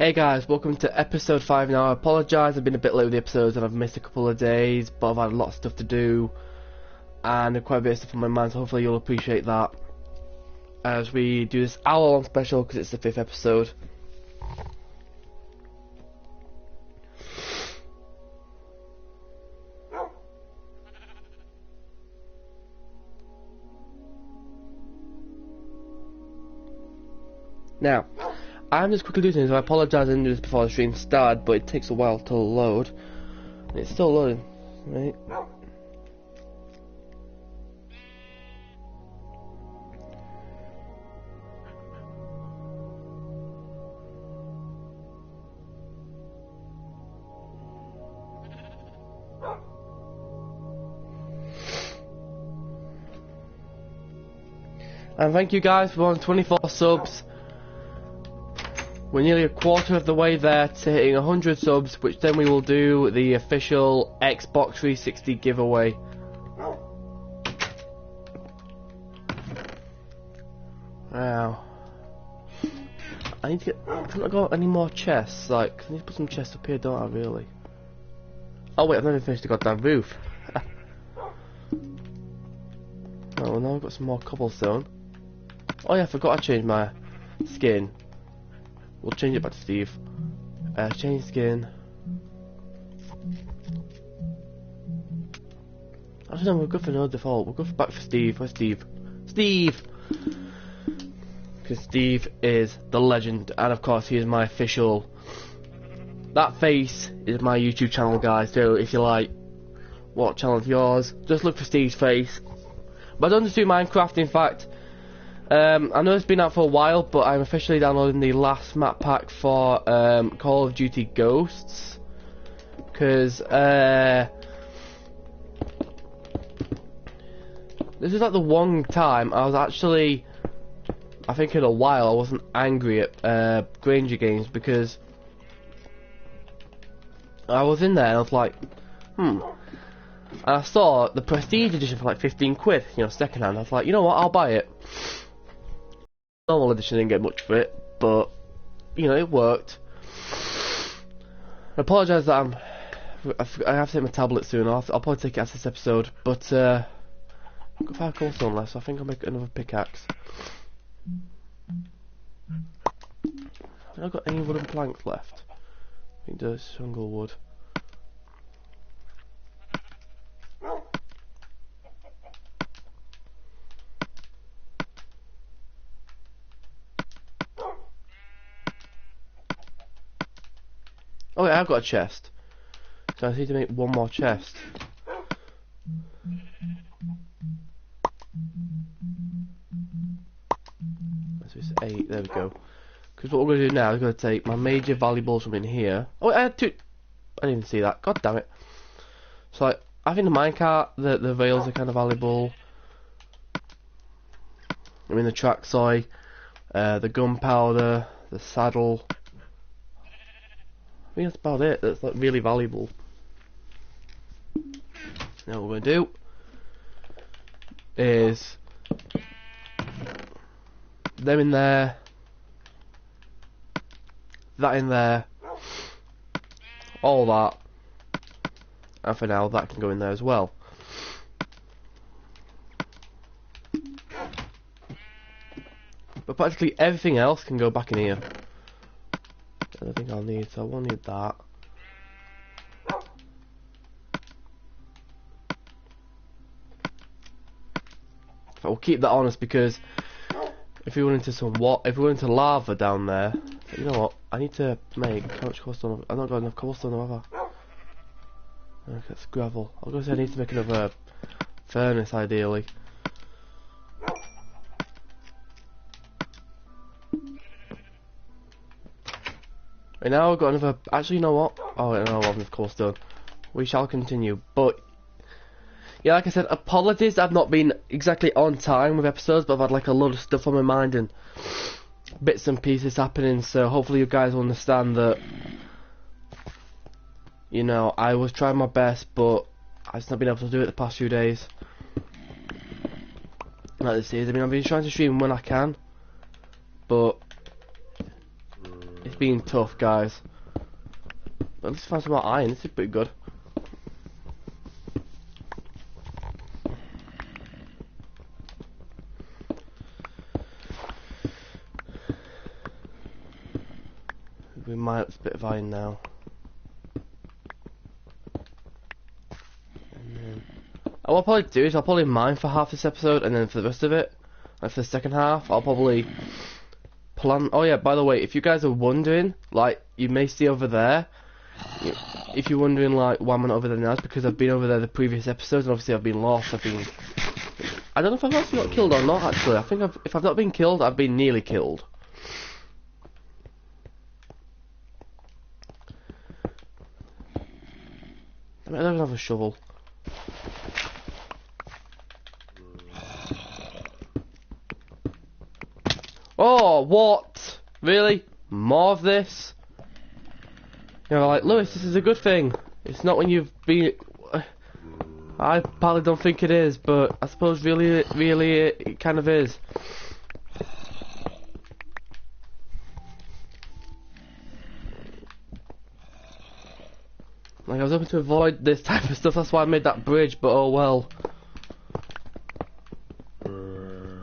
Hey guys, welcome to episode 5 now. I apologise, I've been a bit late with the episodes and I've missed a couple of days, but I've had a lot of stuff to do and quite a bit of stuff on my mind, so hopefully you'll appreciate that as we do this hour-long special because it's the 5th episode. Now, I'm just quickly doing this, so I apologise I didn't do this before the stream started, but it takes a while to load. And it's still loading, right? And thank you guys for 24 subs. We're nearly a quarter of the way there to hitting 100 subs, which then we will do the official Xbox 360 giveaway. Wow. I need to get... I've not got any more chests, like, I need to put some chests up here, don't I, really? Oh wait, I've not even finished the goddamn roof. Oh, well now I've got some more cobblestone. Oh yeah, I forgot I changed my skin. We'll change it back to Steve. Change skin. Actually, no, we're good for no default. We'll go back for Steve. Where's Steve? Steve! Because Steve is the legend, and of course, he is my official. That face is my YouTube channel, guys. So if you like, what channel is yours? Just look for Steve's face. But I don't just do Minecraft, in fact. I know it's been out for a while, but I'm officially downloading the last map pack for Call of Duty Ghosts, because this is like the one time I was actually, I think in a while, I wasn't angry at Granger Games, because I was in there and I was like, and I saw the Prestige edition for like 15 quid, you know, second hand. I was like, you know what, I'll buy it. Normal edition didn't get much for it, but you know, it worked. I apologise that I have to take my tablet soon. I'll probably take it after this episode, but I've got 5 cobblestone left, so I think I'll make another pickaxe. Have I got any wooden planks left? I think there's jungle wood. Oh wait, I've got a chest. So I need to make one more chest. So it's 8, there we go. Because what we're going to do now is going to take my major valuables from in here. Oh wait, I had 2. I didn't even see that, god damn it. So like, I think the minecart, the rails are kind of valuable. I mean the tracksoy, the gunpowder, the saddle. I think that's about it. That's like really valuable. Now what we're going to do is them in there, that in there, all that, and for now that can go in there as well. But practically everything else can go back in here. I don't think I'll need, so I won't need that. But we'll keep that honest, because if we went into if we went into lava down there, you know what? I need to make how much cobblestone? I've not got enough cobblestone, have I? Okay, it's gravel. I was gonna say I need to make another furnace, ideally. Right now I've got another. Actually, you know what? Oh, no, I haven't, of course, done. We shall continue. But yeah, like I said, apologies. I've not been exactly on time with episodes, but I've had like a lot of stuff on my mind and bits and pieces happening. So hopefully you guys will understand that. You know, I was trying my best, but I've just not been able to do it the past few days. Like this is. I mean, I've been trying to stream when I can, but It's been tough, guys. But let's find some more iron. This is pretty good. We might have a bit of iron now. And then what I'll probably do is I'll probably mine for half this episode, and then for the rest of it, like for the second half, I'll probably plan. Oh yeah, by the way, if you guys are wondering, like you may see over there, if you're wondering like why I'm not over there now, it's because I've been over there the previous episodes, and obviously I've been lost. I don't know if I've actually got killed or not. Actually, I think if I've not been killed, I've been nearly killed. I don't have a shovel. Oh, what? Really? More of this? You know, like, Lewis, this is a good thing. It's not when you've been... I probably don't think it is, but I suppose really it kind of is. Like, I was hoping to avoid this type of stuff, that's why I made that bridge, but oh well.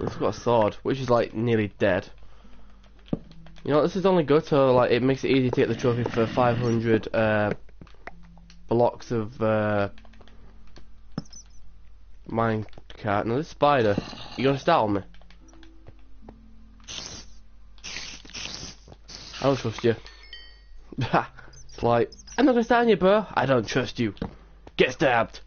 It's got a sword, which is like nearly dead. You know, this is only good, so like it makes it easy to get the trophy for 500 blocks of minecart. Now this spider, you gonna start on me? I don't trust you. It's like, I'm not gonna start on you, bro. I don't trust you. Get stabbed.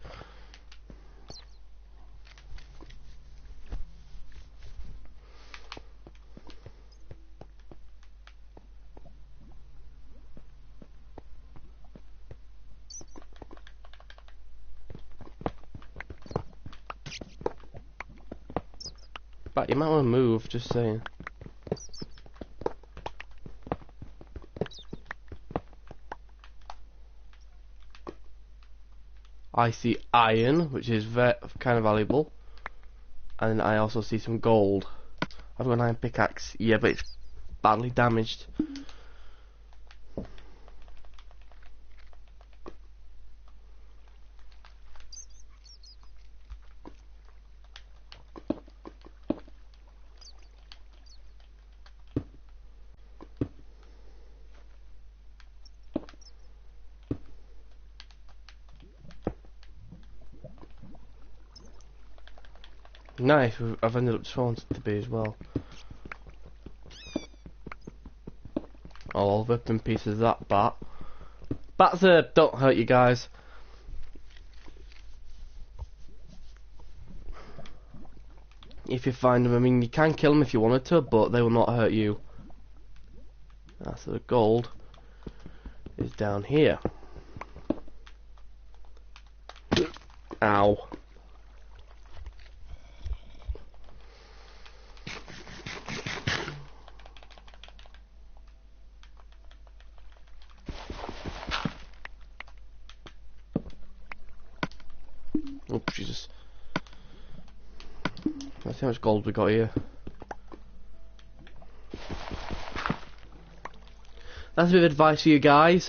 But you might want to move, just saying. I see iron, which is kind of valuable, and I also see some gold. I've got an iron pickaxe, yeah, but it's badly damaged. Nice, I've ended up spawned to be as well. Oh, I'll rip in pieces that bat. Bats don't hurt you guys. If you find them, I mean, you can kill them if you wanted to, but they will not hurt you. That's the gold is down here. Ow. Oh, Jesus. Let's see how much gold we got here. That's a bit of advice for you guys.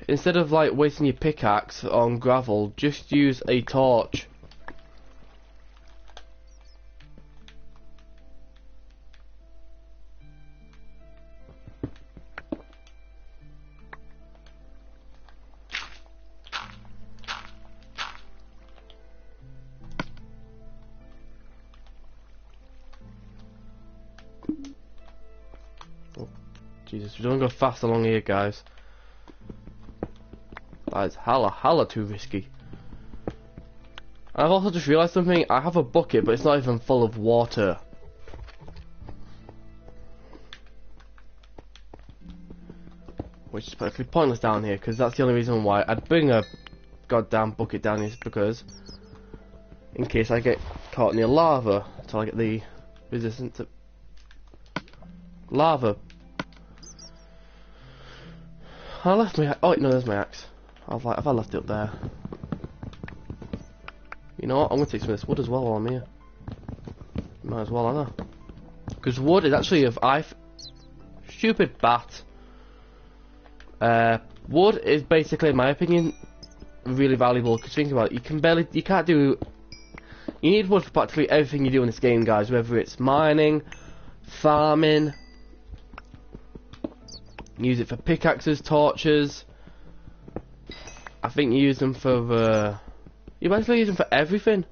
Instead of like wasting your pickaxe on gravel, just use a torch. Jesus, we don't go fast along here, guys. That is hella too risky. I've also just realised something. I have a bucket, but it's not even full of water. Which is perfectly pointless down here, because that's the only reason why I'd bring a goddamn bucket down here, is because in case I get caught near lava, until I get the resistance to lava. I left my oh wait, no, there's my axe. Have I left it up there? You know what? I'm gonna take some of this wood as well while I'm here. Might as well, aren't I? Because wood is actually stupid bat. Wood is basically, in my opinion, really valuable. Because think about it, you need wood for practically everything you do in this game, guys. Whether it's mining, farming, use it for pickaxes, torches. I think you use them for you basically use them for everything.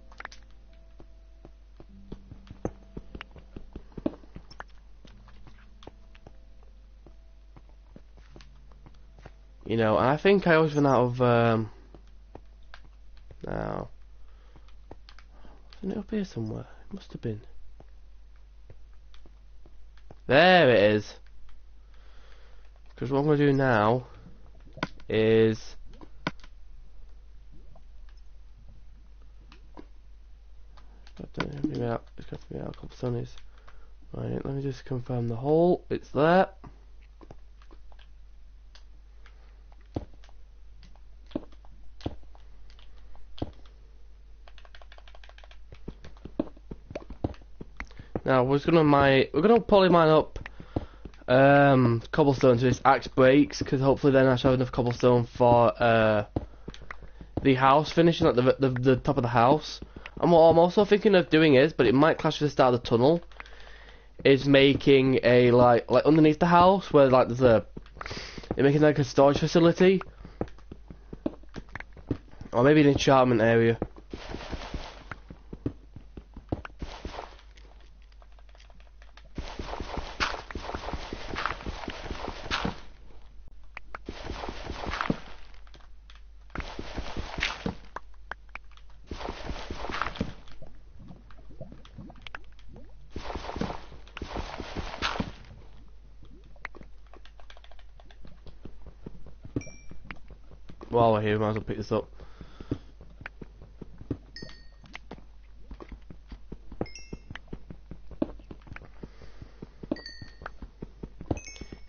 You know, and I think I always run out of now. Wasn't it up here somewhere? It must have been. There it is. Because what I'm going to do now is it's going to be out a couple sunnies. Right, let me just confirm the hole. It's there. Now we're gonna probably mine up cobblestone to this axe breaks, because hopefully then I shall have enough cobblestone for the house finishing, like the top of the house. And what I'm also thinking of doing is, but it might clash with the start of the tunnel, is making a like underneath the house where like they're making like a storage facility, or maybe an enchantment area. While we're here, might as well pick this up.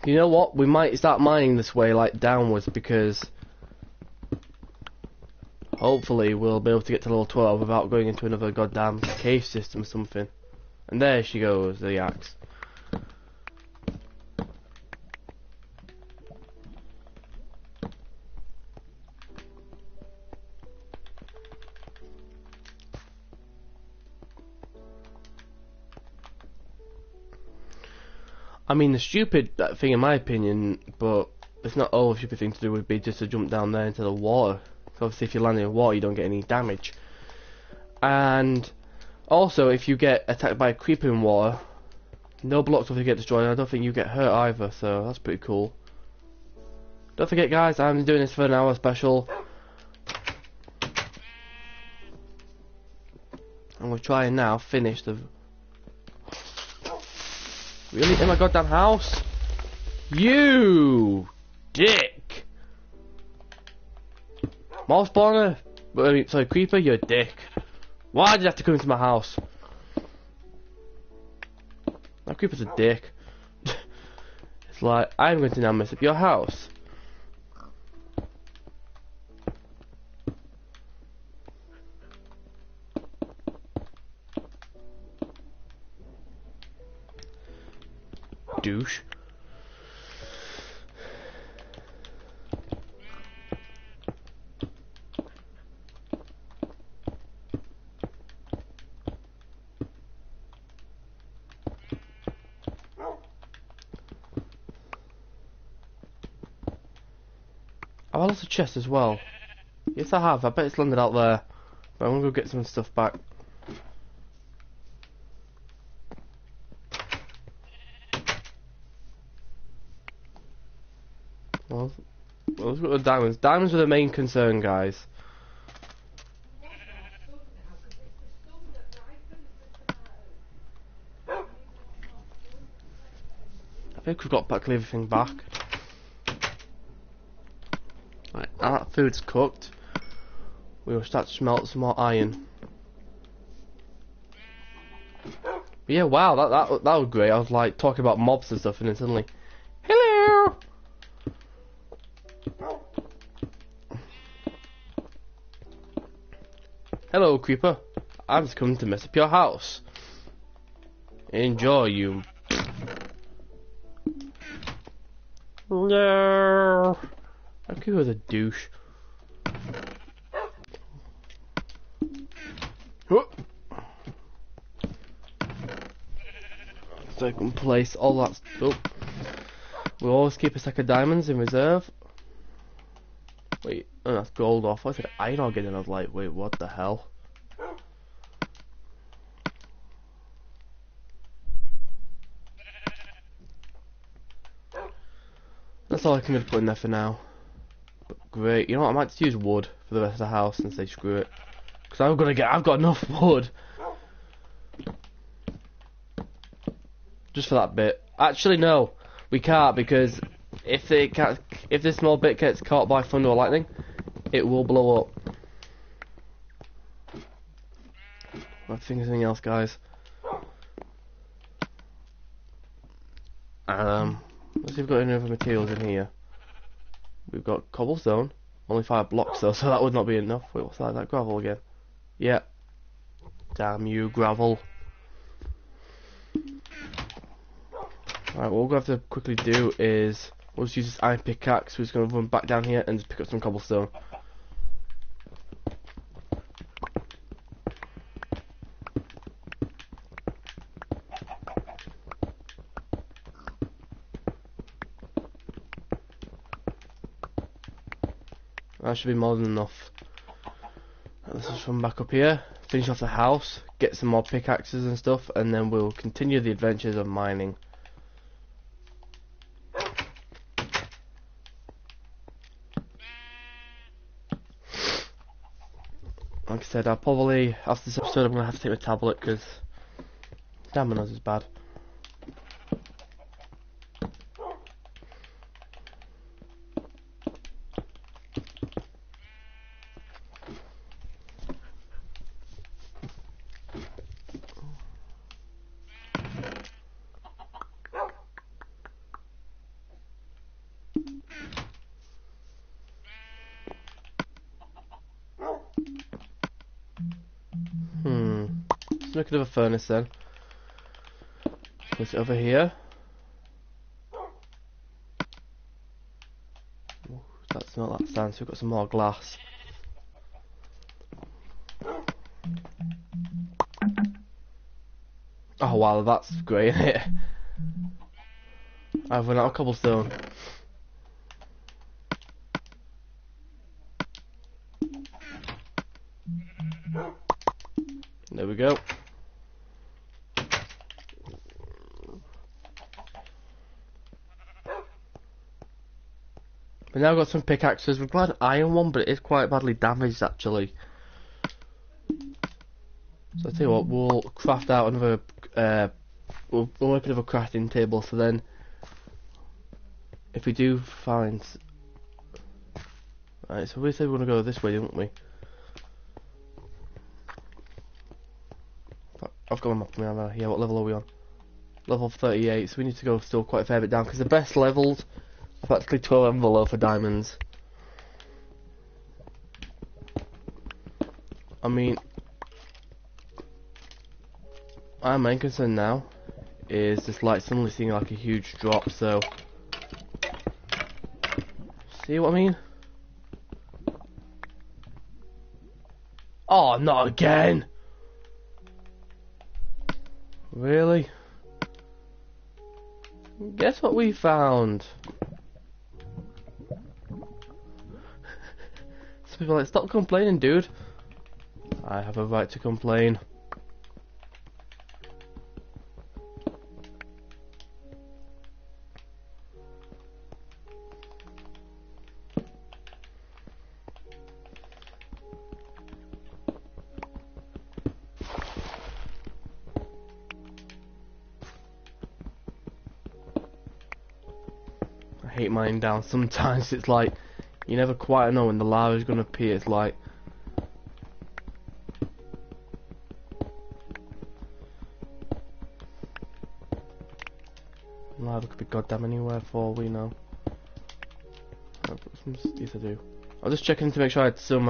You know what? We might start mining this way, like downwards, because hopefully we'll be able to get to level 12 without going into another goddamn cave system or something. And there she goes, the axe. I mean, the stupid thing, in my opinion, but it's not all a stupid thing to do, would be just to jump down there into the water. So obviously, if you land in the water, you don't get any damage. And also, if you get attacked by a creeper in water, no blocks will get destroyed. And I don't think you get hurt either, so that's pretty cool. Don't forget, guys, I'm doing this for an hour special. And we're trying now finish the. Really? In my goddamn house? You dick! Mouse spawner? Sorry, creeper, you're a dick. Why did you have to come into my house? That creeper's a dick. It's like, I'm going to now mess up your house. Douche. I've lost a chest as well. Yes, I have. I bet it's landed out there. But I'm gonna go get some stuff back. Well, let's go to the diamonds. Diamonds are the main concern, guys. I think we've got practically everything back. Right, now that food's cooked, we will start to smelt some more iron. But yeah, wow, that was great. I was like talking about mobs and stuff, and then suddenly, hello. Hello, creeper. I've just come to mess up your house. Enjoy, you. No. Aku was a douche. So I can place all that. Oh. We'll always keep a stack of diamonds in reserve. Wait, oh, that's gold off. I said iron ore getting. I was like, wait, what the hell? That's all I can put in there for now. But great. You know what? I might just use wood for the rest of the house and say screw it. Because I've got enough wood. Just for that bit. Actually, no. We can't, because if this small bit gets caught by thunder or lightning, it will blow up. I think there's anything else, guys. Let's see if we've got any other materials in here. We've got cobblestone. Only 5 blocks though, so that would not be enough. Wait, what's that? Is that gravel again? Yeah. Damn you, gravel. Alright, what we're going to have to quickly do is we'll just use this iron pickaxe. We're just going to run back down here and just pick up some cobblestone. That should be more than enough. Let's just run back up here, finish off the house, get some more pickaxes and stuff, and then we'll continue the adventures of mining. Like I said, I'll probably, after this episode, I'm going to have to take my tablet because damn, my nose is bad. Let's make another furnace then. Place it over here. Ooh, that's not that sand, so we've got some more glass. Oh wow, that's great, isn't it? I've run out of cobblestone. There we go. We've now got some pickaxes. We've got an iron one, but it is quite badly damaged actually. So I tell you what, we'll craft out another. We'll make another crafting table. So then, if we do find, right, so we said we want to go this way, didn't we? I've got my map now. Yeah, what level are we on? Level 38. So we need to go still quite a fair bit down because the best levels are practically 12 and below for diamonds. I mean, our main concern now is just like suddenly seeing like a huge drop. So, see what I mean? Oh, not again! Really? Guess what we found? So people are like, stop complaining, dude. I have a right to complain. I hate mining down. Sometimes it's like you never quite know when the lava is going to appear. It's like lava could be goddamn anywhere for all we know. I'll put some stuff to do. I was just checking to make sure I had some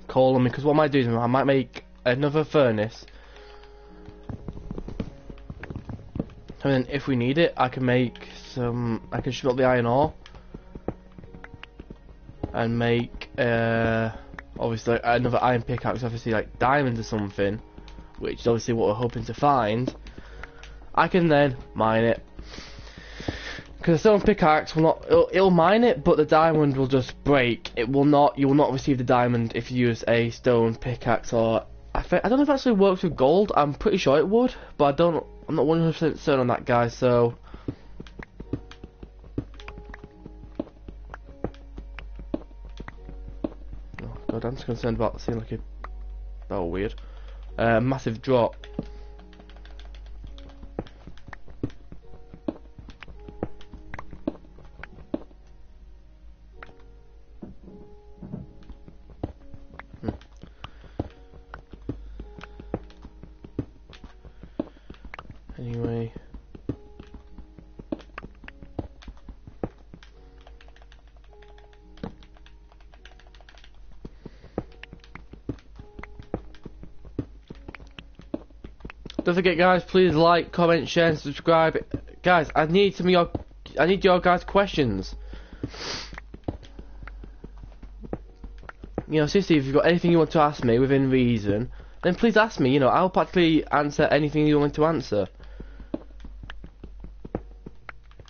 coal on me, because what I might do is I might make another furnace. And then if we need it, I can make some. I can smelt the iron ore and make obviously another iron pickaxe. Obviously, like diamonds or something, which is obviously what we're hoping to find. I can then mine it. Because the stone pickaxe will not, it'll mine it, but the diamond will just break. It will not, you will not receive the diamond if you use a stone pickaxe, or I don't know if it actually works with gold. I'm pretty sure it would, but I'm not 100% certain on that, guys. So oh god, I'm just concerned about seeing like a weird massive drop. Anyway, don't forget, guys, please like, comment, share, and subscribe. Guys, I need your guys' questions. You know, seriously, if you've got anything you want to ask me within reason, then please ask me. You know, I'll practically answer anything you want to answer.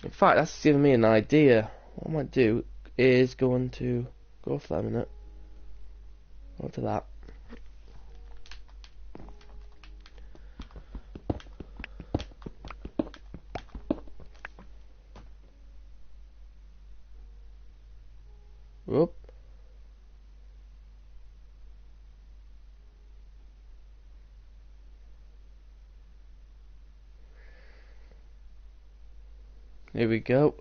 In fact, that's giving me an idea. What I might do is go for that a minute. Go to that. Whoop. Here we go.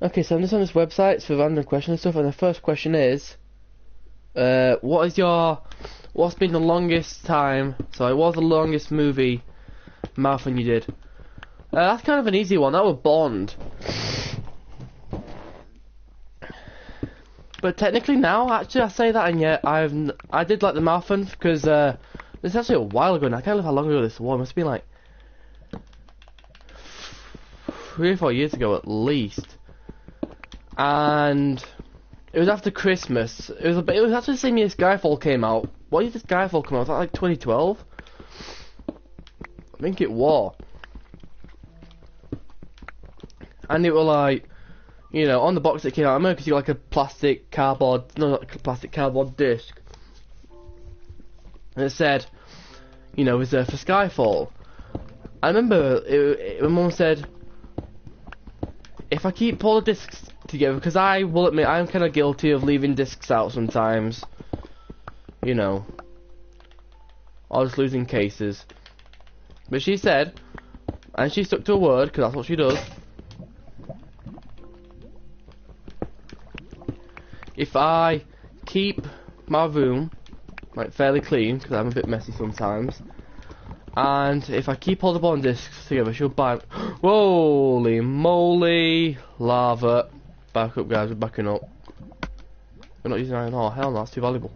Okay, so I'm just on this website for random questions and stuff, and the first question is, what's been the longest time, sorry, what was the longest movie marathon you did? That's kind of an easy one, that was Bond. But technically now, actually, I say that, and yet, I did like the marathon, because, this is actually a while ago now, I can't remember how long ago this was, it must have been like 3 or 4 years ago at least. And it was after Christmas. It was actually the same year Skyfall came out. What year did Skyfall come out? Was that like 2012? I think it was. And it was like, you know, on the box that came out, I remember because you got like a plastic cardboard disc. And it said, you know, it was for Skyfall. I remember my mum said, if I keep all the discs together, because I will admit I'm kind of guilty of leaving discs out sometimes, you know, or just losing cases. But she said, and she stuck to her word, because that's what she does, if I keep my room like fairly clean, because I'm a bit messy sometimes, and if I keep all the Bond discs together, she'll buy. Holy moly, lava! Back up, guys. We're backing up. We're not using iron ore. Hell no, that's too valuable.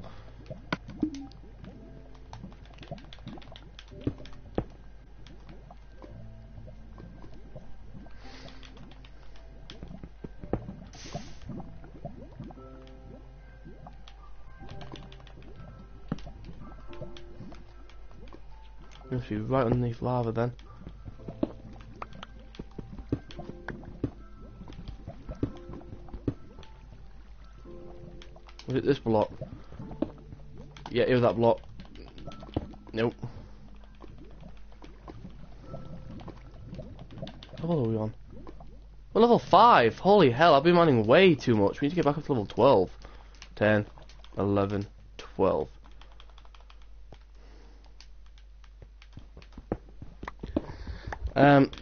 Must be right underneath lava then. Was it this block? Yeah, it was that block. Nope. level are we on? We're level 5. Holy hell, I've been mining way too much. We need to get back up to level 12. 10, 11, 12.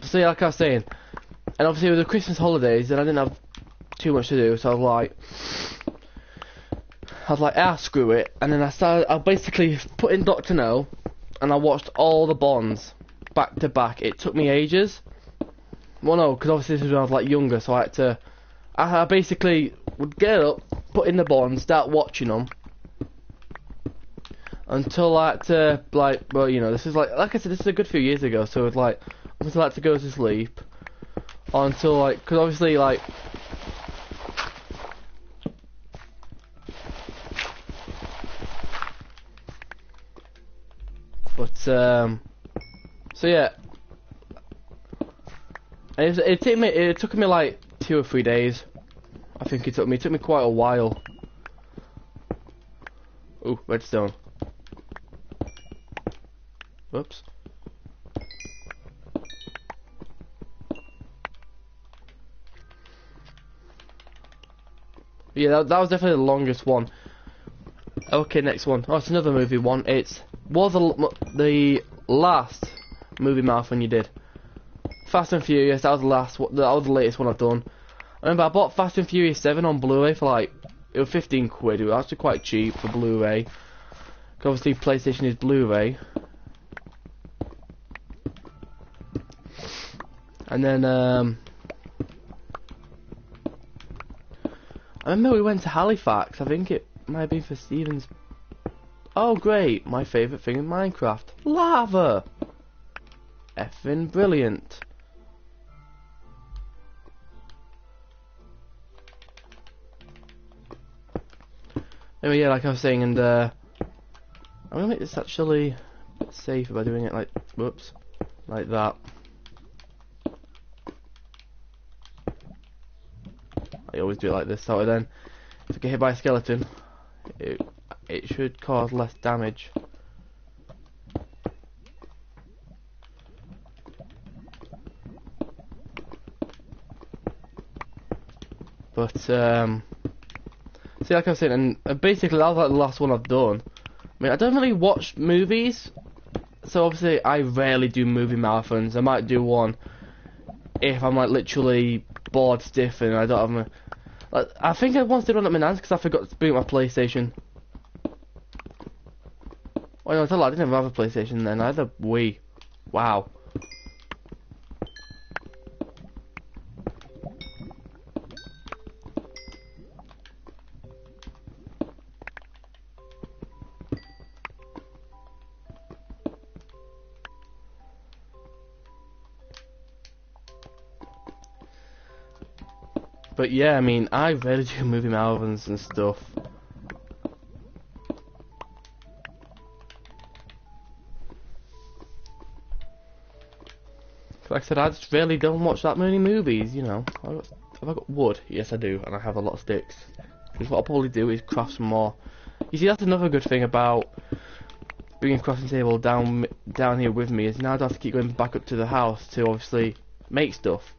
So yeah, like I was saying, and obviously with the Christmas holidays, and I didn't have too much to do, so I was like, ah, screw it. And then I basically put in Dr. No, and I watched all the Bonds back to back. It took me ages. Well, no, because obviously this was when I was like younger, so I basically would get up, put in the Bonds, start watching them, until I had to, like, well, you know, this is like I said, this is a good few years ago, so it's like, until I had to go to sleep, or until, like, because obviously, like, but, so yeah, and it took me like 2 or 3 days, I think it took me quite a while. Ooh, redstone. Whoops. Yeah, that was definitely the longest one. Okay, next one. Oh, it's another movie one. Was the last movie marathon you did. Fast and Furious, that was the last one, that was the latest one I've done. I remember I bought Fast and Furious 7 on Blu-ray for like, it was 15 quid, it was actually quite cheap for Blu-ray. Because obviously PlayStation is Blu-ray. And then, I remember we went to Halifax, I think it might have been for Steven's. Oh great, my favourite thing in Minecraft. Lava! Effing brilliant. Anyway, yeah, like I was saying, and I'm gonna make this actually a bit safer by doing it like, whoops, like that. I always do it like this, so then if I get hit by a skeleton, it should cause less damage. But see, like I was saying, and basically that was like the last one I've done. I mean, I don't really watch movies, so obviously I rarely do movie marathons. I might do one if I'm like literally bored stiff and I don't have my. Like, I think I once did one at my nan's because I forgot to bring my PlayStation. Oh no, I tell you, I didn't even have a PlayStation then. I had a Wii. Wow. But yeah, I mean, I really do movie marathons and stuff. Like I said, I just really don't watch that many movies, you know. Have I got wood? Yes, I do, and I have a lot of sticks. Because what I'll probably do is craft some more. You see, that's another good thing about bringing a crafting table down here with me, is now I don't have to keep going back up to the house to obviously make stuff.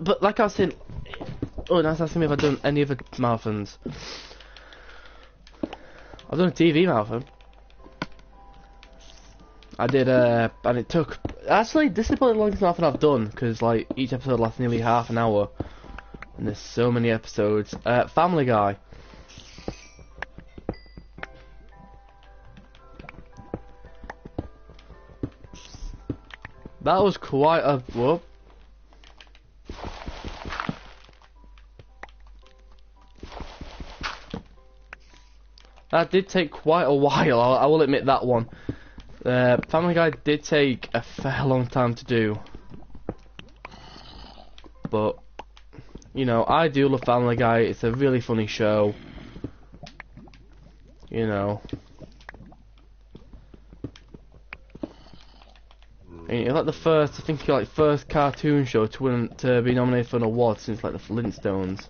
But like I was saying, oh, now it's asking me if I've done any other marathons. I've done a TV marathon. I did, and it took, actually, this is probably the longest marathon I've done, because, like, each episode lasts nearly half an hour, and there's so many episodes. Family Guy. That was quite a, whoop. That did take quite a while, I will admit that one. Family Guy did take a fair long time to do. But, you know, I do love Family Guy, it's a really funny show. You know. And it's like the first, I think, like, first cartoon show to be nominated for an award since, like, the Flintstones.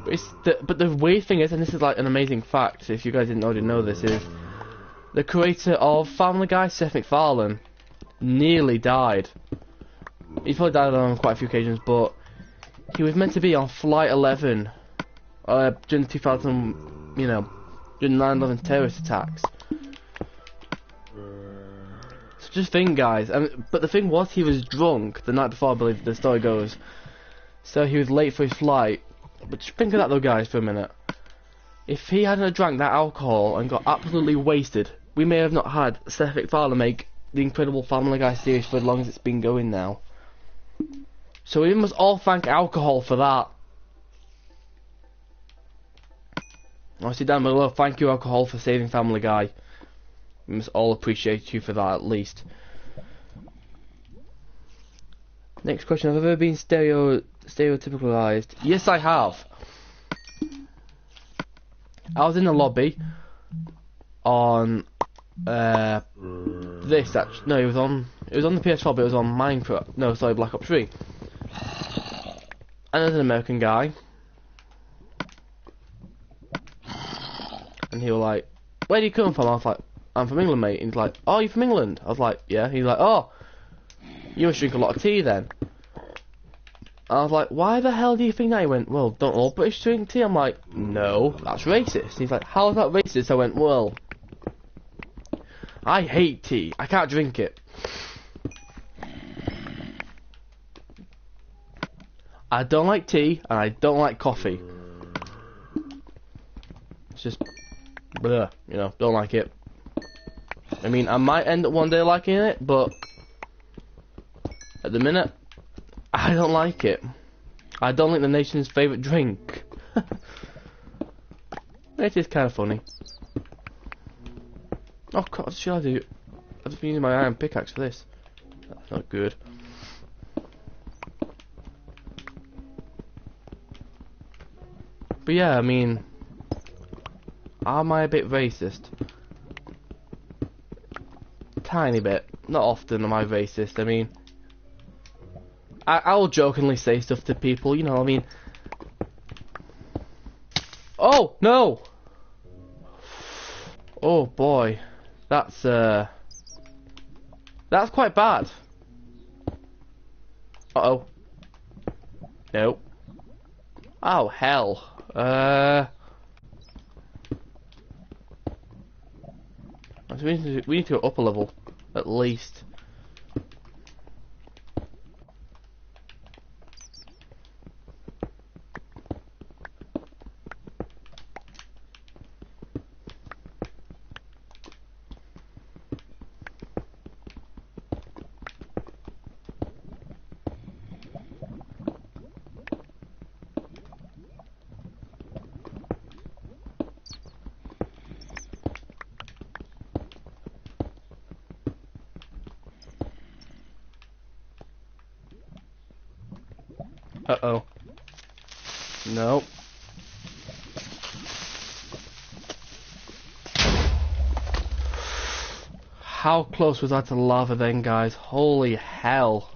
But the weird thing is, and this is like an amazing fact, if you guys didn't already know this, is the creator of Family Guy, Seth MacFarlane, nearly died. He's probably died on quite a few occasions, but he was meant to be on Flight 11 during 2000, during 9/11 terrorist attacks. So just think, guys. But the thing was, he was drunk the night before, I believe the story goes. So he was late for his flight. But just think of that though, guys, for a minute. If he hadn't drank that alcohol and got absolutely wasted, we may have not had Seth MacFarlane make the incredible Family Guy series for as long as it's been going now. So we must all thank alcohol for that. Obviously down below, thank you alcohol for saving Family Guy. We must all appreciate you for that at least. Next question, have I ever been stereotypicalized? Yes, I have. I was in the lobby on this actually. No, it was on the PS4, but it was on Minecraft. No, sorry, Black Ops 3. And there's an American guy, and he was like, "Where do you come from?" I was like, "I'm from England, mate." And he's like, "Oh, you're from England?" I was like, "Yeah." He's like, "Oh, you must drink a lot of tea then." I was like, "Why the hell do you think that?" He went, "Well, don't all British drink tea?" I'm like, "No, that's racist." He's like, "How is that racist?" I went, "Well, I hate tea. I can't drink it. I don't like tea, and I don't like coffee. It's just, bleh, don't like it. I mean, I might end up one day liking it, but at the minute, I don't like it. I don't like the nation's favourite drink." It is kind of funny. Oh god, what should I do? I've just been using my iron pickaxe for this. That's not good. But yeah, I mean, am I a bit racist? Tiny bit. Not often am I racist. I mean, I'll jokingly say stuff to people, I mean. Oh, no! Oh boy. That's quite bad. Uh-oh. No. Oh, hell. So we need to go up a level, at least. Uh-oh. Nope. How close was I to lava then, guys? Holy hell.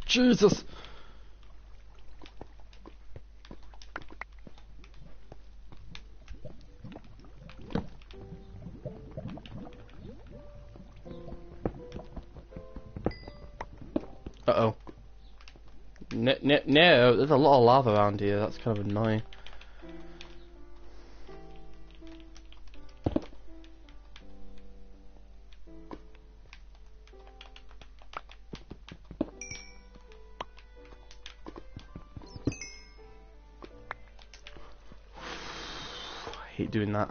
Jesus. Uh-oh. No, there's a lot of lava around here. That's kind of annoying. I hate doing that.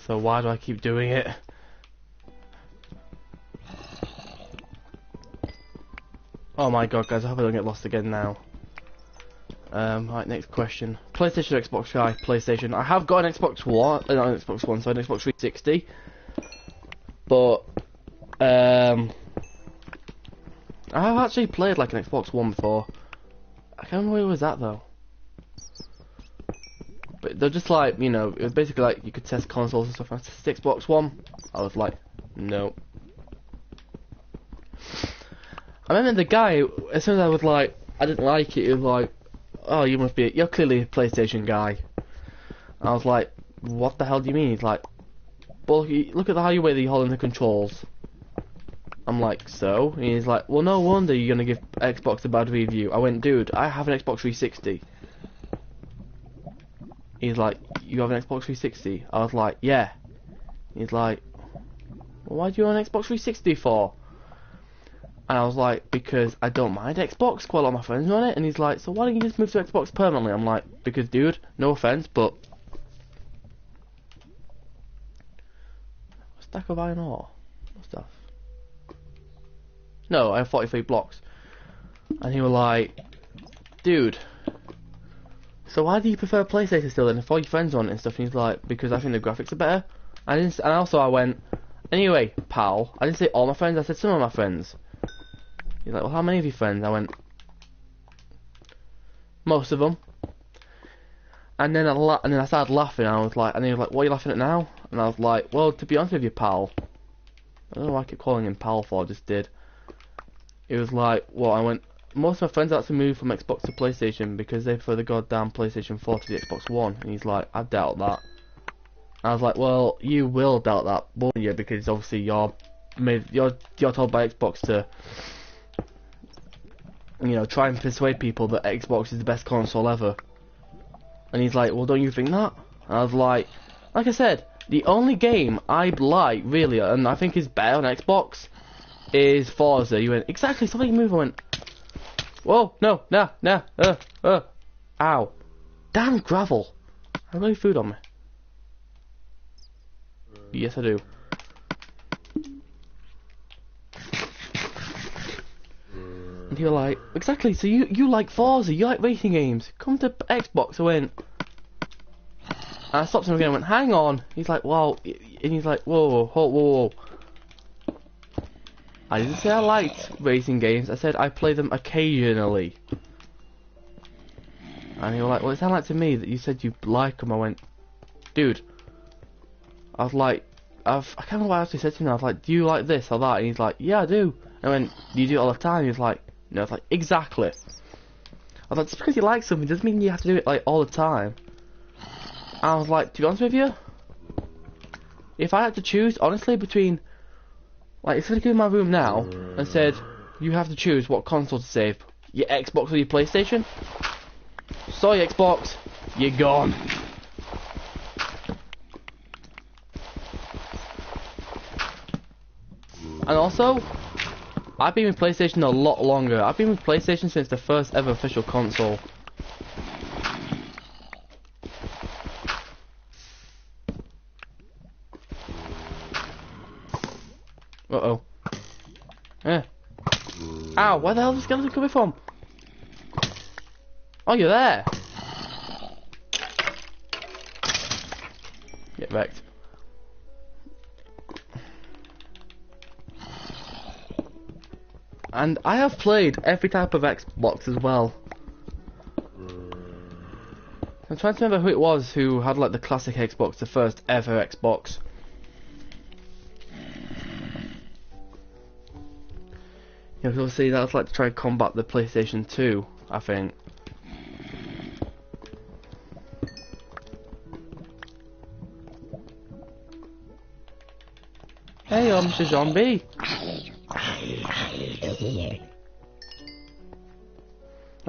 So why do I keep doing it? Oh my god, guys, I hope I don't get lost again now. Right, next question. PlayStation or Xbox guy? PlayStation. I have got an Xbox One, not an Xbox One, sorry, an Xbox 360. But, I have actually played like an Xbox One before. I can't remember where it was at though. But they're just like, it was basically like you could test consoles and stuff. I tested Xbox One. I was like, no. I remember the guy, as soon as I was like, I didn't like it, he was like, oh, you're clearly a PlayStation guy. And I was like, what the hell do you mean? He's like, well, look at how you way that you're holding the controls. I'm like, so? And he's like, well, no wonder you're going to give Xbox a bad review. I went, dude, I have an Xbox 360. He's like, you have an Xbox 360? I was like, yeah. He's like, well, why do you want an Xbox 360 for? And I was like, because I don't mind Xbox, quite a lot of my friends are on it. And he's like, so why don't you just move to Xbox permanently? I'm like, because, dude, no offense, but... A stack of iron ore? What stuff? No, I have 43 blocks. And he was like, dude, so why do you prefer PlayStation still then? If all your friends on it and stuff, and he's like, because I think the graphics are better. And also I went, anyway, pal, I didn't say all my friends, I said some of my friends. He's like, well, how many of your friends? I went, most of them. And then I started laughing, and I was like, and he was like, what are you laughing at now? And I was like, well, to be honest with you, pal, I don't know why I keep calling him pal for, I just did. It was like, well, I went, most of my friends had to move from Xbox to PlayStation because they prefer the goddamn PlayStation 4 to the Xbox One. And he's like, I doubt that. I was like, well, you will doubt that, won't you? Because obviously you're told by Xbox to, you know, try and persuade people that Xbox is the best console ever. And he's like, well, don't you think that? And I was like I said, the only game I like, really, and I think is better on Xbox, is Forza. You went, exactly, somebody move. I went, whoa, no, nah, ow. Damn gravel. I got any food on me? Yes, I do. And you're like, exactly, so you like Forza, you like racing games, come to Xbox. I went, and I stopped him again and went, hang on. He's like, well, and he's like, whoa. I didn't say I liked racing games, I said I play them occasionally. And he was like, well, it sounded like to me that you said you like them. I went, dude, I was like, I can't remember what I actually said to him. I was like, do you like this or that? And he's like, yeah, I do. And I went, do you do it all the time? He was like, no. I was like, exactly. I was like, just because you like something doesn't mean you have to do it like all the time. And I was like, to be honest with you, if I had to choose, honestly, between, like, if I go in my room now and said, you have to choose what console to save, your Xbox or your PlayStation? Sorry, Xbox, you're gone. And also, I've been with PlayStation a lot longer. I've been with PlayStation since the first ever official console. Uh-oh. Eh. Ow, where the hell is the skeleton coming from? Oh, you're there. Get wrecked. And I have played every type of Xbox as well. I'm trying to remember who it was who had like the classic Xbox, the first ever Xbox. Yeah, because obviously that was like to try and combat the PlayStation 2, I think. Hey, Mr. Zombie.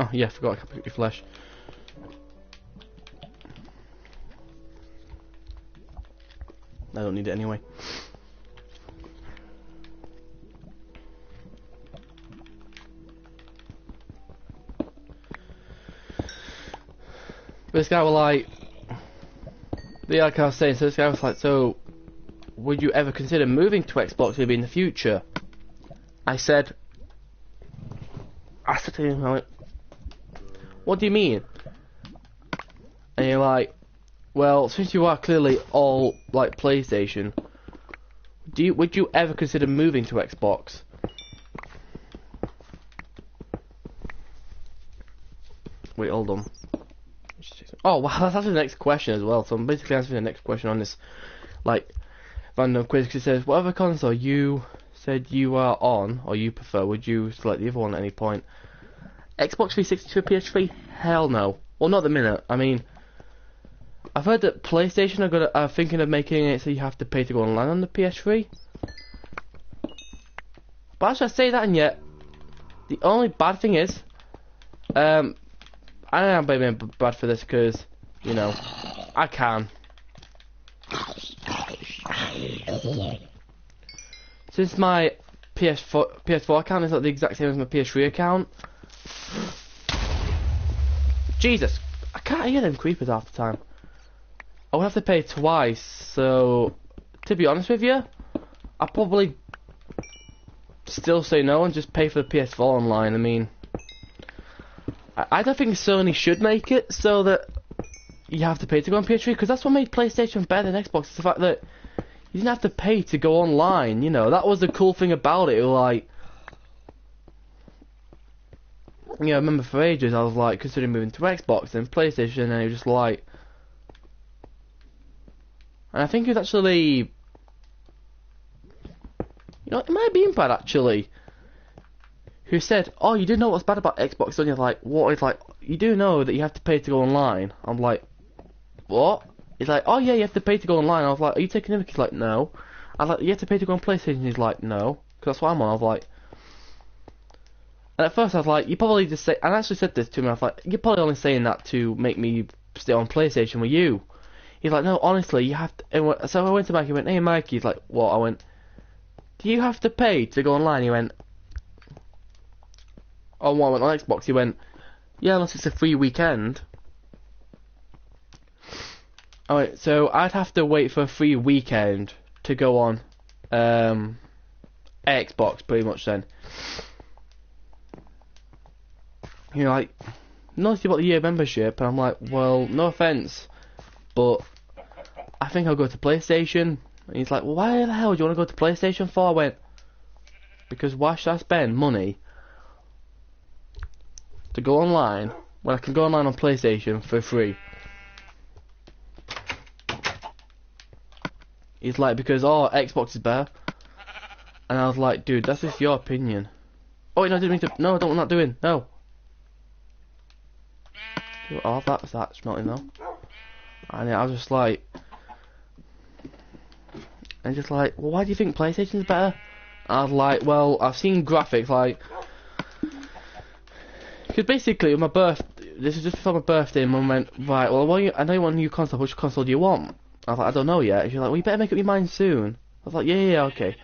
Oh yeah, I forgot I can pick your flesh. I don't need it anyway. But this guy was like, like I was saying, so this guy was like, so would you ever consider moving to Xbox maybe in the future? I said to him, I went, what do you mean? And you're like, well, since you are clearly all like PlayStation, would you ever consider moving to Xbox? Wait, hold on. Oh wow, that's actually the next question as well. So I'm basically answering the next question on this like random quiz. Because it says, whatever console you said you are on, or you prefer, would you select the other one at any point? Xbox 360 to PS3? Hell no. Well, not at the minute. I mean, I've heard that PlayStation are thinking of making it so you have to pay to go online on the PS3. But actually, I say that, and yet the only bad thing is, I am blaming Brad for this because, you know, I can. Since my PS4 account is not the exact same as my PS3 account. Jesus, I can't hear them creepers half the time. I would have to pay twice, so to be honest with you, I probably still say no and just pay for the PS4 online. I mean, I don't think Sony should make it so that you have to pay to go on PS3, because that's what made PlayStation better than Xbox. It's the fact that you didn't have to pay to go online, you know, that was the cool thing about it. Like, you know, I remember for ages I was like considering moving to Xbox and PlayStation, and it was just like, and I think it was actually, you know, it might have been Brad actually who said, oh, you didn't know what's bad about Xbox, don't you? Like, what? It's like, you do know that you have to pay to go online. I'm like, what? He's like, oh yeah, you have to pay to go online. I was like, are you taking him? He's like, no. I was like, you have to pay to go on PlayStation. He's like, no, because that's what I'm on. I was like, and at first I was like, you probably just say, and I actually said this to him, I was like, you're probably only saying that to make me stay on PlayStation with you. He's like, no, honestly, you have to. So I went to Mike, he went, hey Mike, he's like, what? I went, do you have to pay to go online? He went, oh, what? I went on Xbox. He went, yeah, unless it's a free weekend. Alright, so I'd have to wait for a free weekend to go on Xbox pretty much then. You know, like, notice about the year membership, and I'm like, well, no offense, but I think I'll go to PlayStation. And he's like, well, why the hell do you want to go to PlayStation for? I went, because why should I spend money to go online when I can go online on PlayStation for free? He's like, because, oh, Xbox is better. And I was like, dude, that's just your opinion. Oh, wait, no, I didn't mean to. No, I don't want that doing. No. Oh, that's melting though. And I was just like, and just like, well, why do you think PlayStation's better? And I was like, well, I've seen graphics, like, because basically, with my this is just before my birthday, and Mum went, right, well, I know you want a new console, which console do you want? I was like, I don't know yet. She's like, well, you better make up your mind soon. I was like, yeah, okay.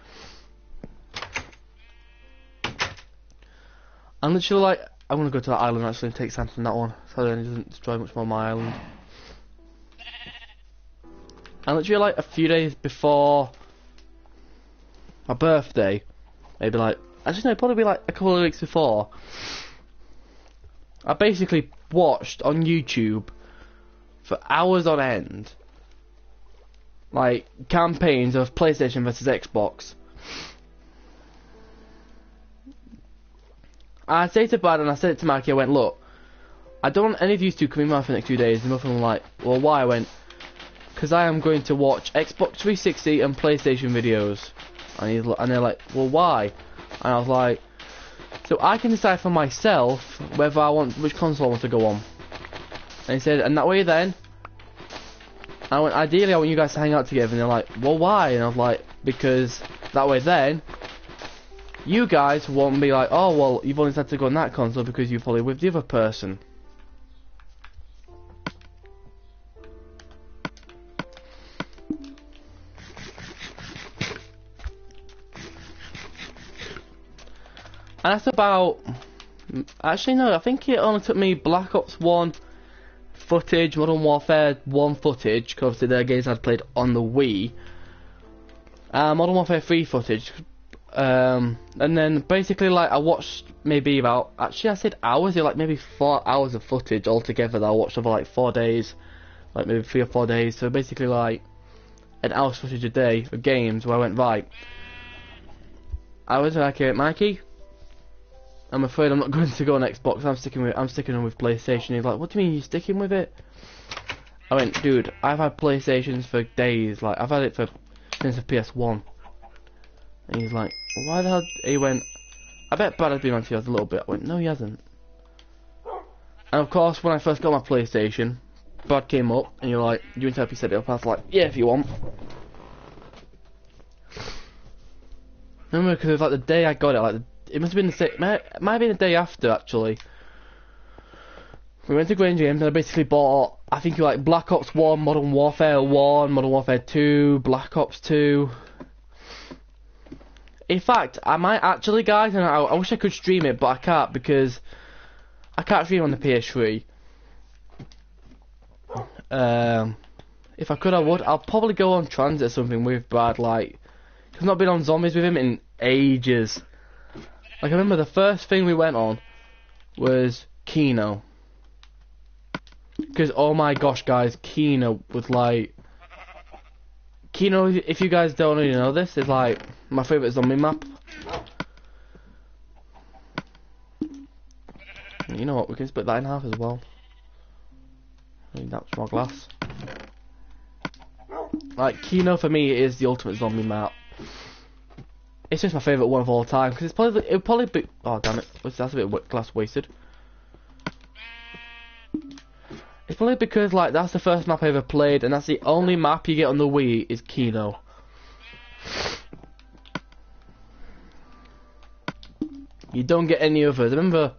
And literally, like, I'm gonna go to that island actually and take sand from that one, so then it doesn't destroy much more of my island. And literally, like, a few days before my birthday, maybe like, actually no, probably be like a couple of weeks before, I basically watched on YouTube for hours on end, like, campaigns of PlayStation versus Xbox. I say to Brad and I said it to Mikey, I went, look, I don't want any of you two coming around for the next few days. And both of them were like, well, why? I went, because I am going to watch Xbox 360 and PlayStation videos. And they're like, well, why? And I was like, so I can decide for myself whether I want, which console I want to go on. And he said, and that way then, I went, ideally I want you guys to hang out together. And they're like, well, why? And I was like, because that way then, you guys won't be like, oh, well, you've only had to go on that console because you're probably with the other person. And that's about, actually no, I think it only took me Black Ops 1 footage, Modern Warfare 1 footage, because obviously they're games I'd played on the Wii, Modern Warfare 3 footage, and then basically, like, I watched maybe about, actually I said hours, like maybe 4 hours of footage altogether that I watched over like 4 days, like maybe 3 or 4 days, so basically like an hour's footage a day of games where I went, right, I was like, Mikey, I'm afraid I'm not going to go on Xbox, I'm sticking on with PlayStation. He's like, what do you mean you're sticking with it? I went, dude, I've had PlayStations for days, like, I've had it since the PS1. And he's like, why the hell? He went, I bet Brad has been on to yours a little bit. I went, no, he hasn't. And of course, when I first got my PlayStation, Brad came up and you're like, you want to help you set it up? I was like, yeah, if you want. Remember, because it was like the day I got it, like it must have been the might have been the day after actually. We went to Grange Games and I basically bought, I think like Black Ops 1, Modern Warfare 1, Modern Warfare 2, Black Ops 2. In fact, I might actually, guys, and I wish I could stream it, but I can't because I can't stream on the PS3. If I could, I would. I'll probably go on Transit or something with Brad, like, cause I've not been on Zombies with him in ages. Like, I remember the first thing we went on was Kino. Because, oh my gosh, guys, Kino was like... Kino, if you guys don't already know this, is like my favourite zombie map. You know what, we can split that in half as well. I need that small glass. Like, Kino for me is the ultimate zombie map. It's just my favourite one of all time, because it'll probably be... Oh, damn it, that's a bit of glass wasted. It's probably because, like, that's the first map I ever played, and that's the only map you get on the Wii is Kino. You don't get any others. I remember,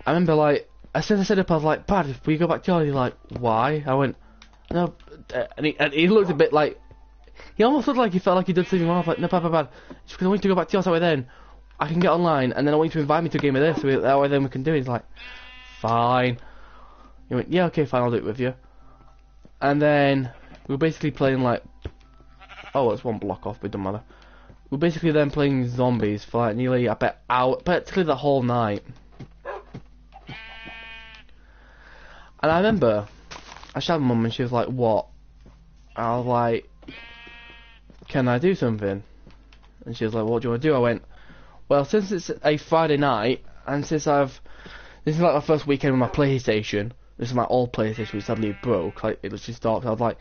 like, as soon as I set up, I was like, Brad, if we go back to yours, he's like, why? I went, no, and he looked a bit like, he almost looked like he felt like he did something wrong. I was like, no, Brad, it's because I want you to go back to yours, that way then I can get online, and then I want you to invite me to a game of this, so that way then we can do it. He's like, fine. He went, yeah, okay, fine, I'll do it with you. And then we were basically playing like, oh, it's one block off, but it doesn't matter. We were basically then playing zombies for like nearly, I bet, practically the whole night. And I remember, I shouted at Mum and she was like, what? I was like, can I do something? And she was like, what do you want to do? I went, well, since it's a Friday night, and since this is like my first weekend with my PlayStation, this is my old PlayStation which sadly broke, like it literally stopped. I was like,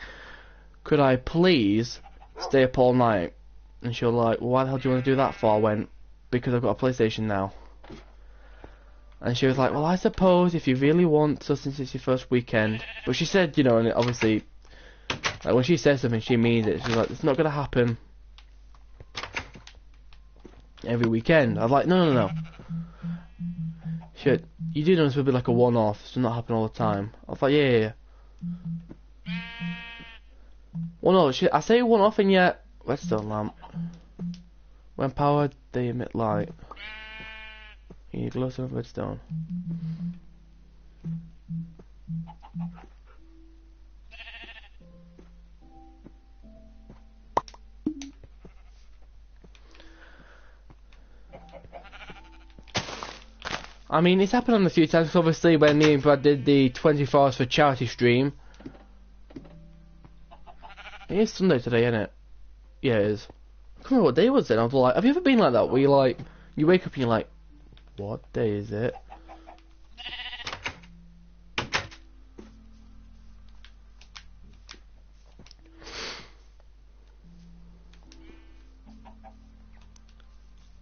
could I please stay up all night? And she was like, well, why the hell do you want to do that for? I went, because I've got a PlayStation now. And she was like, well, I suppose if you really want to, since it's your first weekend. But she said, you know, and obviously, like when she says something, she means it. She's like, it's not going to happen every weekend. I was like, no. She went, you do know this will be like a one-off, so not happen all the time. I was like, yeah. Well, no, I say one-off, and yet, redstone lamp. When powered, they emit light. You need glowstone and redstone. I mean, it's happened on a few times, obviously, when me and Brad did the 24 hours for charity stream. It is Sunday today, isn't it? Yeah, it is. I can't remember what day it was then. I was like, have you ever been like that, where you like, you wake up and you're like, what day is it?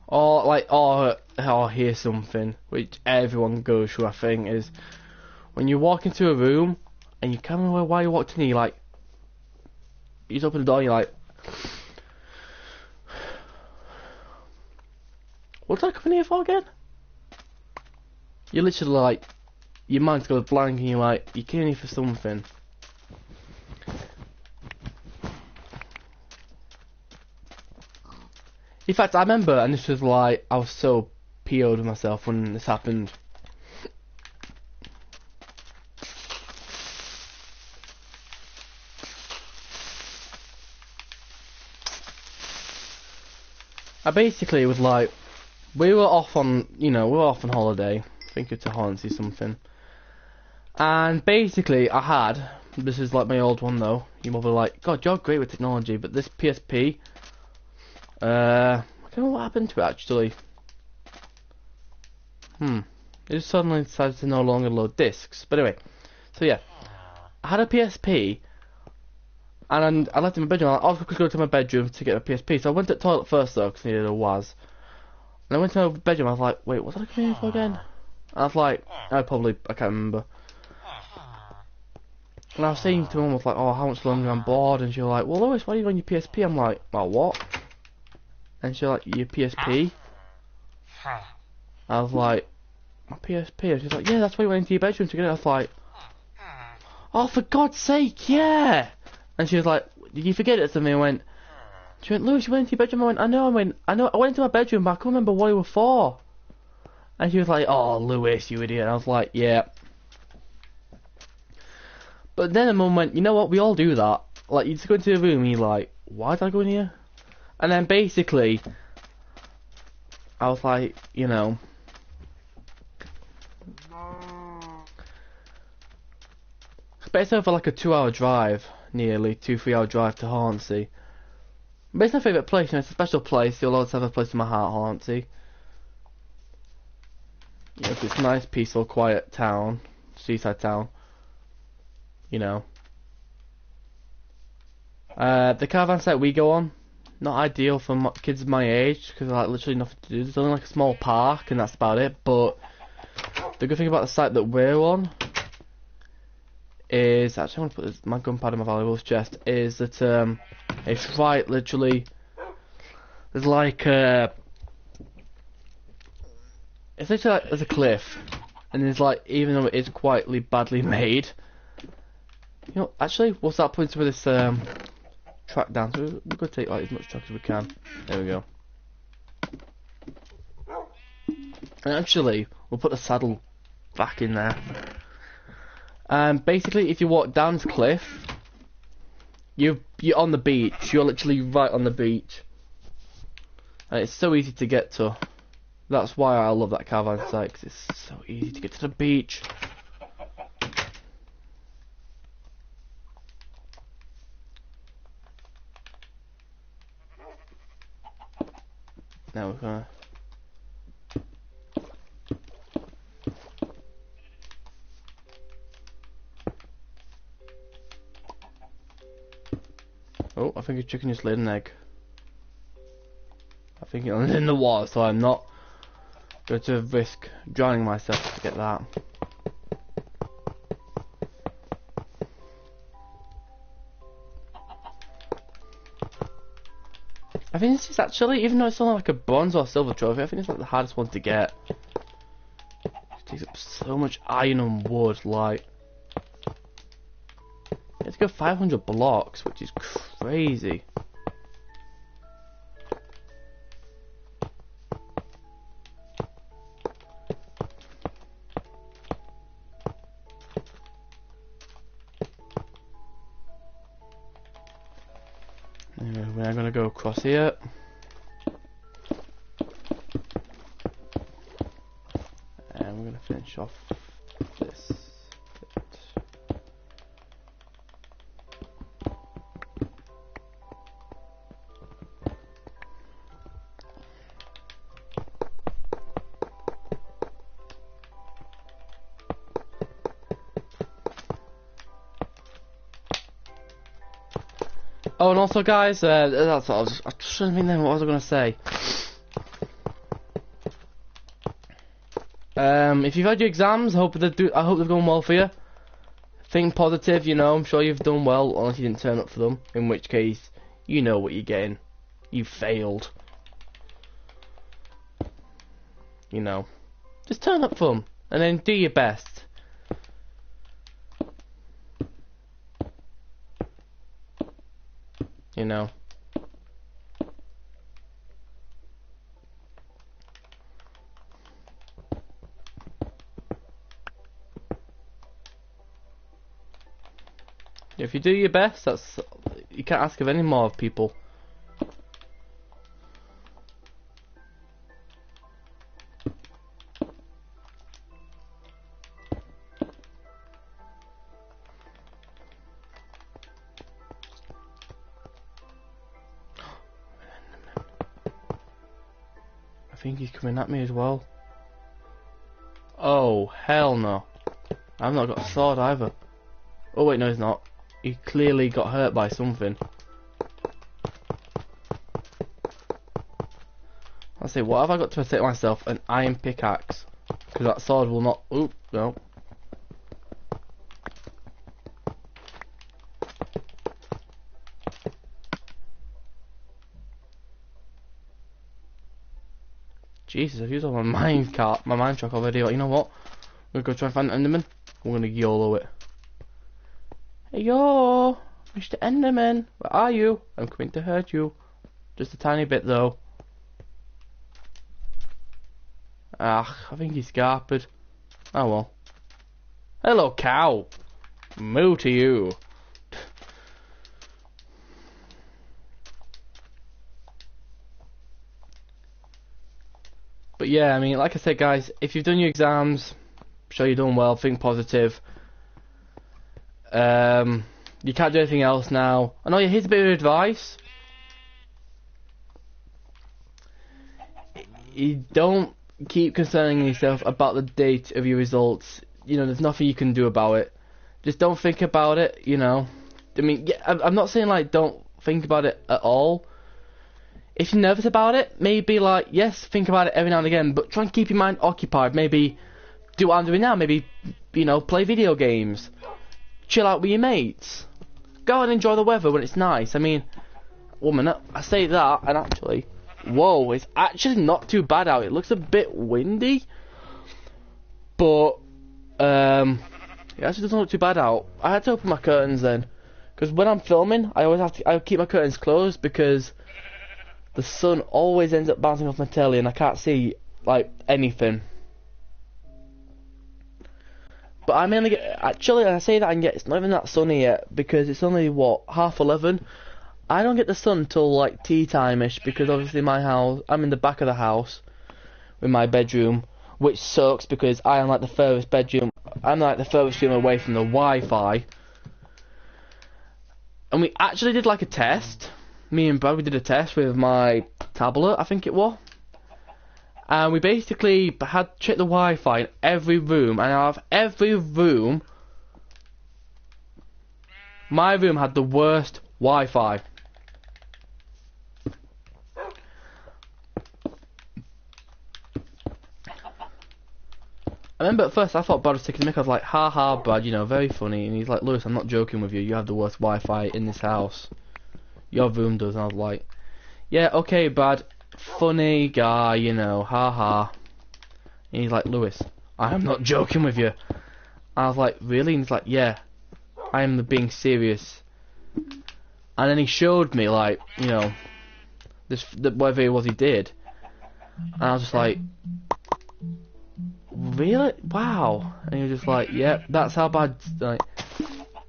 Or like, here's something which everyone goes through, I think, is when you walk into a room and you can't remember why you walked in, you just open the door and you're like, what's I coming here for again? You're literally like, your mind goes blank and you're like, you came here for something. In fact, I remember, and this was like, I was so PO'd with myself when this happened. I basically was like, we were off on holiday. I think it's a Hornsey something. And basically, this is like my old one though. You might be like, God, you're great with technology, but this PSP, I don't know what happened to it actually. It just suddenly decided to no longer load discs. But anyway, so yeah, I had a PSP, And I left in my bedroom. I was going to go to my bedroom to get my PSP. So I went to the toilet first though, because I needed a was. And I went to my bedroom. I was like, wait, what did I come in for again? And I was like, I can't remember. And I was saying to Mum, I was like, oh, how much longer I'm bored? And she was like, well, Lewis, why are you on your PSP? I'm like, well, what? And she was like, your PSP? I was like, my PSP? And she's like, yeah, that's why you went into your bedroom to get it. I was like, oh, for God's sake, yeah! And she was like, did you forget it? And she went, Lewis, you went into your bedroom? I went, I know, I went into my bedroom, but I can't remember what it was for. And she was like, oh, Lewis, you idiot. And I was like, yeah. But then a Mum went, you know what, we all do that. Like, you just go into the room and you're like, why did I go in here? And then basically, I was like, you know, but it's over like a 2-hour drive, nearly 2-3 hour drive to Hornsey. But it's my favourite place, and it's a special place. You'll always have a place in my heart, Hornsey. You know, it's a nice, peaceful, quiet town, seaside town. You know. The caravan site we go on, not ideal for kids my age, because like literally nothing to do. There's only like a small park, and that's about it. But the good thing about the site that we're on is, actually I want to put my gun pad in my valuables chest, is that it's right literally, there's like it's literally like there's a cliff, and there's like, even though it is quite badly made, you know, actually we'll start putting some of this track down, so we're going to take like as much track as we can. There we go. And actually we'll put the saddle back in there. Basically, if you walk down this cliff, you're on the beach. You're literally right on the beach, and it's so easy to get to. That's why I love that caravan site, because it's so easy to get to the beach. Now we're gonna. Oh, I think a chicken just laid an egg. I think it's in the water, so I'm not going to risk drowning myself to get that. I think this is actually, even though it's only like a bronze or silver trophy, I think it's like the hardest one to get. It takes up so much iron and wood, like. You have to go 500 blocks, which is crazy. Anyway, we're gonna go across here. And we're gonna finish off this bit. Oh, and also, guys, that's what I was trying to think then. What was I going to say? If you've had your exams, I hope they've gone well for you. Think positive, you know. I'm sure you've done well, unless you didn't turn up for them. In which case, you know what you're getting. You failed. You know, just turn up for them, and then do your best. You know. If you do your best, that's, you can't ask of any more of people. I think he's coming at me as well. Oh, hell no. I've not got a sword either. Oh wait, no he's not. he clearly got hurt by something. I say, what have I got to protect myself? An iron pickaxe, because that sword will not. Oop, no. Jesus, I've used all my mine truck already. But you know what? We're gonna go try and find Enderman. We're gonna YOLO it. Hey yo, Mr. Enderman, where are you? I'm coming to hurt you. Just a tiny bit though. Ah, I think he's scarpered. Oh well. Hello, cow. Moo to you. But yeah, I mean, like I said, guys, if you've done your exams, show you're doing well, think positive. You can't do anything else now. I know, here's a bit of advice. You don't keep concerning yourself about the date of your results. You know, there's nothing you can do about it. Just don't think about it, you know. I mean, yeah, I'm not saying, like, don't think about it at all. If you're nervous about it, maybe, like, yes, think about it every now and again, but try and keep your mind occupied. Maybe do what I'm doing now. Maybe, you know, play video games. Chill out with your mates. Go and enjoy the weather when it's nice. I mean, woman, I say that, and actually, whoa, it's actually not too bad out. It looks a bit windy, but, it actually doesn't look too bad out. I had to open my curtains then, because when I'm filming, I keep my curtains closed because the sun always ends up bouncing off my telly and I can't see, like, anything. But I mainly get, actually, I say that it's not even that sunny yet, because it's only, what, 11:30? I don't get the sun till, like, tea time-ish, because obviously my house, I'm in the back of the house, with my bedroom, which sucks, because I am, like, the furthest bedroom, I'm, like, the furthest room away from the Wi-Fi. And we actually did, like, a test. Me and Brad, we did a test with my tablet, I think it was. And we basically had to check the Wi-Fi in every room, and out of every room, my room had the worst Wi-Fi. I remember at first I thought Brad was taking the mick. I was like, ha ha, Brad, you know, very funny. And he's like, Lewis, I'm not joking with you. You have the worst Wi-Fi in this house. Your room does. And I was like, yeah, okay, Brad, funny guy, you know, ha ha. And he's like, Lewis, I am not joking with you. I was like, really? And he's like, yeah, I am being serious. And then he showed me, like, you know, whatever it was he did. And I was just like, really? Wow. And he was just like, yeah, that's how bad, like,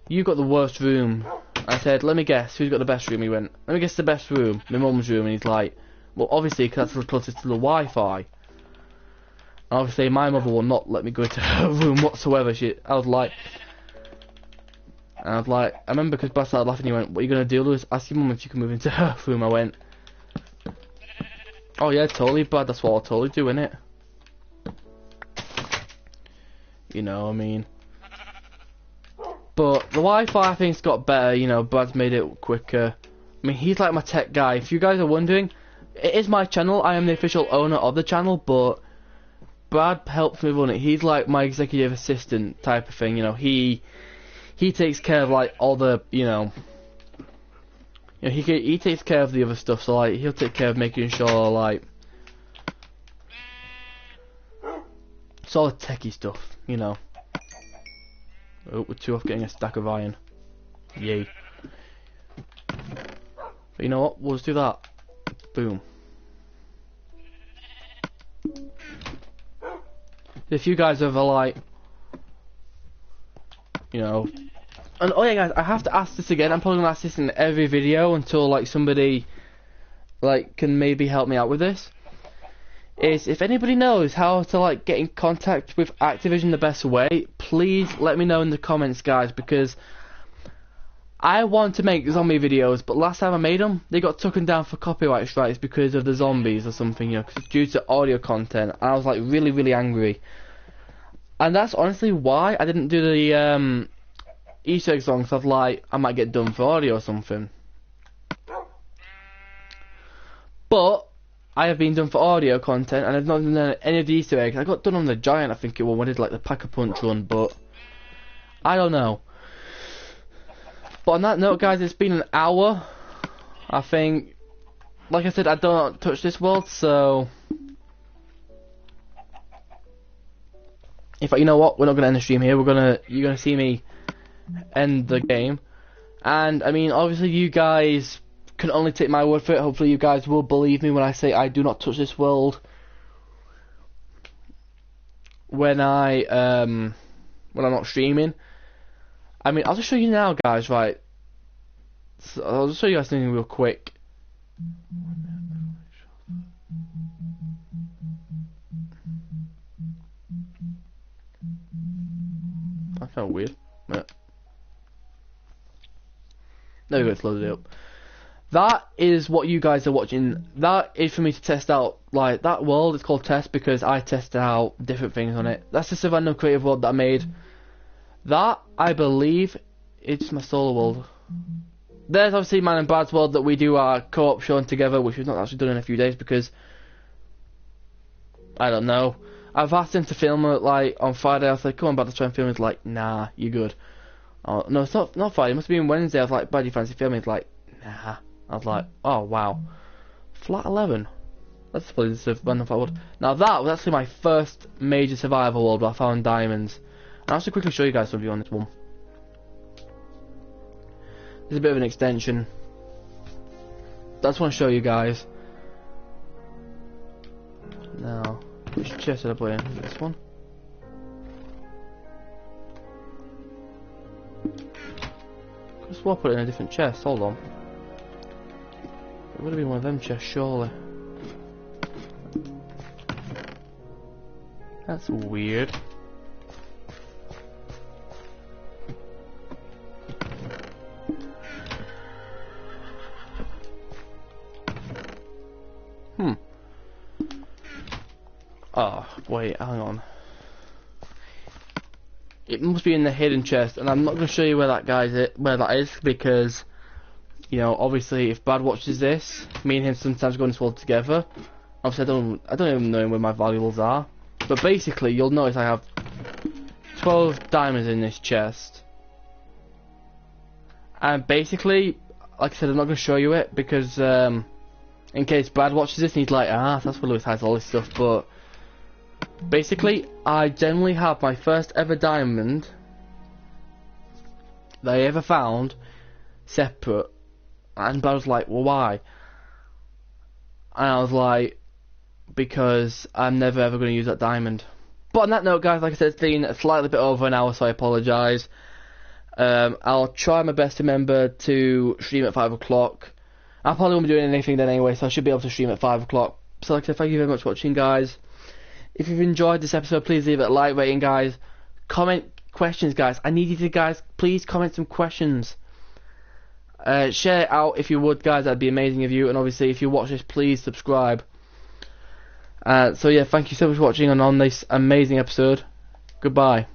you got the worst room. I said, let me guess, who's got the best room? He went, let me guess the best room, my mum's room. And he's like, well, obviously, because that's the closest to the Wi-Fi. And obviously, my mother will not let me go into her room whatsoever. I was like, I remember because Brad started laughing, he went, what are you going to do, Lewis? Ask your mum if you can move into her room. I went, oh yeah, totally, Brad, that's what I'll totally do, innit? You know, I mean. But the Wi-Fi, I think, has got better, you know, Brad's made it quicker. I mean, he's like my tech guy. If you guys are wondering, it is my channel, I am the official owner of the channel, but Brad helps me run it. He's like my executive assistant type of thing, you know, he takes care of, like, all the, you know, he takes care of the other stuff, so, like, he'll take care of making sure, like, it's all the techie stuff, you know. Oh, we're two off getting a stack of iron. Yay. But you know what? We'll just do that. Boom. If you guys ever, like, you know, and oh yeah, guys, I have to ask this again. I'm probably gonna ask this in every video until, like, somebody, like, can maybe help me out with this. Is if anybody knows how to, like, get in contact with Activision the best way, please let me know in the comments, guys, because I want to make zombie videos, but last time I made them, they got taken down for copyright strikes because of the zombies or something, you know, due to audio content. And I was, like, really, really angry. And that's honestly why I didn't do the, Easter egg songs, I like, I might get done for audio or something. But I have been done for audio content, and I've not done any of the Easter eggs. I got done on the Giant, I think it was, when I did like the Pack-a-Punch run, but I don't know. But on that note, guys, it's been an hour. I think, like I said, I don't touch this world, so in fact, you know what? We're not gonna end the stream here. You're gonna see me end the game, and I mean, obviously, you guys can only take my word for it. Hopefully, you guys will believe me when I say I do not touch this world when I'm not streaming. I mean, I'll just show you now, guys, right? So I'll just show you guys something real quick. That felt weird. Yeah. There we go, it's loaded it up. That is what you guys are watching. That is for me to test out, like, that world is called Test because I tested out different things on it. That's just a random creative world that I made. That, I believe, is my solo world. There's obviously mine and Brad's world that we do our co-op show together, which we've not actually done in a few days because, I don't know. I've asked him to film it, like, on Friday. I was like, come on, Brad, let's try and film it. He's like, nah, you're good. Oh, no, it's not Friday. It must have been Wednesday. I was like, Brad, you fancy filming? He's like, nah. I was like, oh, wow. Flat 11. That's probably the random flat world. Now, that was actually my first major survival world where I found diamonds. And I'll just quickly show you guys something on this one. This is a bit of an extension. I just want to show you guys. Now, which chest did I put in? Is it this one? I could swap it in a different chest. Hold on. It would have been one of them chests, surely. That's weird. Oh, wait, hang on. It must be in the hidden chest, and I'm not going to show you where that is, because, you know, obviously, if Brad watches this, me and him sometimes go into world together. Obviously, I don't even know where my valuables are. But basically, you'll notice I have 12 diamonds in this chest. And basically, like I said, I'm not going to show you it, because, in case Brad watches this and he's like, that's where Lewis has all this stuff, but basically, I generally have my first ever diamond that I ever found separate, and Brad was like, well, why? And I was like, because I'm never ever going to use that diamond. But on that note, guys, like I said, it's been a slightly bit over an hour, so I apologise. I'll try my best to remember to stream at 5 o'clock. I probably won't be doing anything then anyway, so I should be able to stream at 5 o'clock. So like I said, thank you very much for watching, guys. If you've enjoyed this episode, please leave it a like rating, guys. Comment questions, guys. I need you to, guys, please comment some questions. Share it out if you would, guys. That'd be amazing of you. And obviously, if you watch this, please subscribe. So yeah, thank you so much for watching on this amazing episode. Goodbye.